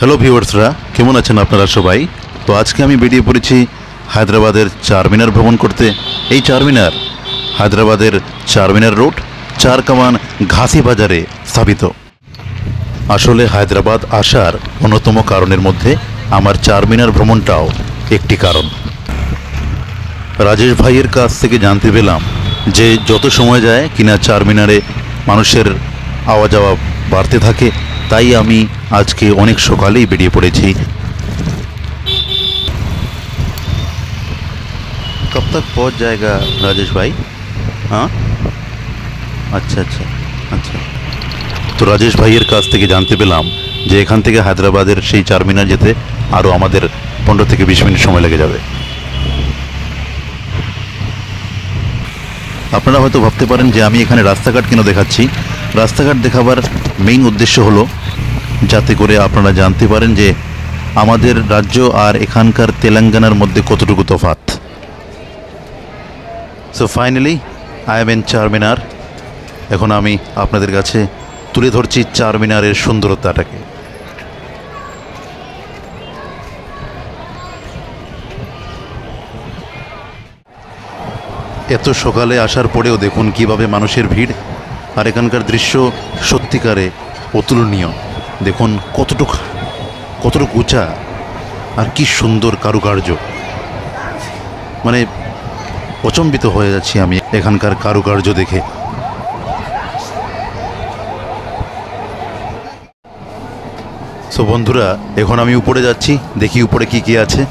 Hello ভিউয়ার্সরা, কেমন আছেন আপনারা সবাই? তো আজকে আমি বেরিয়ে পড়েছি হায়দ্রাবাদের চারমিনার ভ্রমণ করতে। এই চারমিনার হায়দ্রাবাদের চারমিনার রোড চার কামান ঘাসি বাজারে স্থাপিত। আসলে হায়দ্রাবাদ আসার অন্যতম কারণের মধ্যে আমার চারমিনার ভ্রমণটাও একটি কারণ। রাজেশ ভাইয়ের কাছ থেকে জানতে পেলাম যে যত সময় যায় কিনা চারমিনারে মানুষের আওয়া যাওয়া বাড়তে থাকে, তাই আমি আজকে অনেক সকালেই বেরিয়ে পড়েছি। কব তক পৌঁছ জায়গা রাজেশ ভাই? হ্যাঁ, আচ্ছা আচ্ছা আচ্ছা। তো রাজেশ ভাইয়ের কাছ থেকে জানতে পেলাম যে এখান থেকে হায়দ্রাবাদের সেই চারমিনার যেতে আরও আমাদের 15 থেকে 20 মিনিট সময় লেগে যাবে। আপনারা হয়তো ভাবতে পারেন যে আমি এখানে রাস্তাঘাট কেন দেখাচ্ছি। রাস্তাঘাট দেখাবার মেইন উদ্দেশ্য হলো যাতে করে আপনারা জানতে পারেন যে আমাদের রাজ্য আর এখানকার তেলেঙ্গানার মধ্যে কতটুকু তফাৎ। So finally I am in Charminar. এখন আমি আপনাদের কাছে তুলে ধরছি চারমিনারের সুন্দরতাটাকে। এত সকালে আসার পরেও দেখুন কিভাবে মানুষের ভিড়, আর এখানকার দৃশ্য সত্যিকারে অতুলনীয়। দেখুন কতটুকু উঁচা আর কি সুন্দর কারুকার্য, মানে অচম্বিত হয়ে যাচ্ছি আমি এখানকার কারুকার্য দেখে। সো বন্ধুরা, এখন আমি উপরে যাচ্ছি, দেখি উপরে কি কি আছে।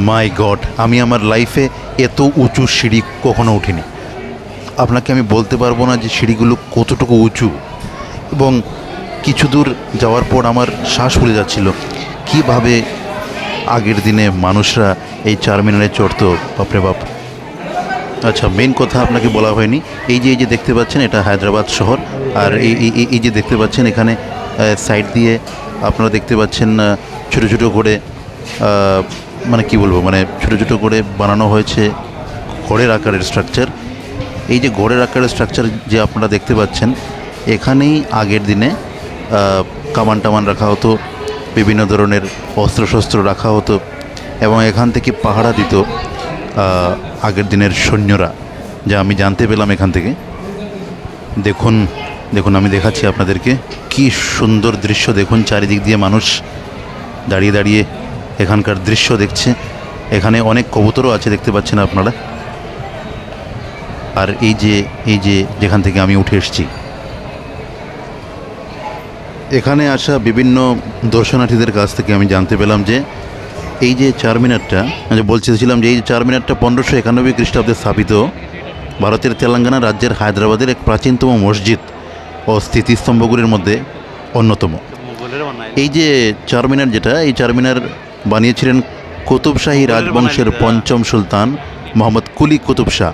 মাই গড, আমি আমার লাইফে এত উঁচু সিঁড়ি কখনো উঠিনি। আপনাকে আমি বলতে পারবো না যে সিঁড়িগুলো কতটুকু উঁচু, এবং কিছু দূর যাওয়ার পর আমার শ্বাস ফুলে যাচ্ছিল। কিভাবে আগের দিনে মানুষরা এই চারমিনারে চড়তো, বাপরে বাপ। আচ্ছা, মেন কথা আপনাকে বলা হয়নি। এই যে দেখতে পাচ্ছেন, এটা হায়দ্রাবাদ শহর। আর এই যে দেখতে পাচ্ছেন এখানে সাইড দিয়ে আপনারা দেখতে পাচ্ছেন ছোটো ছোটো করে, মানে কি বলবো, মানে ছোটো ছোটো করে বানানো হয়েছে ঘরের আকারের স্ট্রাকচার। এই যে ঘরের আকারের স্ট্রাকচার যে আপনারা দেখতে পাচ্ছেন, এখানেই আগের দিনে কামান টামান রাখা হতো, বিভিন্ন ধরনের অস্ত্রশস্ত্র রাখা হতো, এবং এখান থেকে পাহারা দিত আগের দিনের সৈন্যরা, যা আমি জানতে পেলাম এখান থেকে। দেখুন দেখুন, আমি দেখাচ্ছি আপনাদেরকে কি সুন্দর দৃশ্য। দেখুন চারিদিক দিয়ে মানুষ দাঁড়িয়ে দাঁড়িয়ে এখানকার দৃশ্য দেখছে। এখানে অনেক কবুতরও আছে, দেখতে পাচ্ছেন আপনারা। আর এই যে যেখান থেকে আমি উঠে এসেছি, এখানে আসা বিভিন্ন দর্শনার্থীদের কাছ থেকে আমি জানতে পেলাম যে এই যে চারমিনারটা, বলছিলাম যে এই চারমিনারটা 1591 খ্রিস্টাব্দে স্থাপিত ভারতের তেলেঙ্গানা রাজ্যের হায়দ্রাবাদের এক প্রাচীনতম মসজিদ ও স্মৃতিস্তম্ভগুলির মধ্যে অন্যতম। এই যে চারমিনার, যেটা এই চারমিনার বানিয়েছিলেন কুতুবশাহী রাজবংশের পঞ্চম সুলতান মোহাম্মদ কুলি কুতুব শাহ।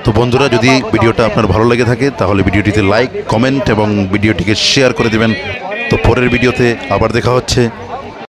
তো বন্ধুরা, যদি ভিডিওটা আপনার ভালো লেগে থাকে তাহলে ভিডিওটিতে লাইক, কমেন্ট এবং ভিডিওটিকে শেয়ার করে দেবেন। তো পরের ভিডিওতে আবার দেখা হচ্ছে।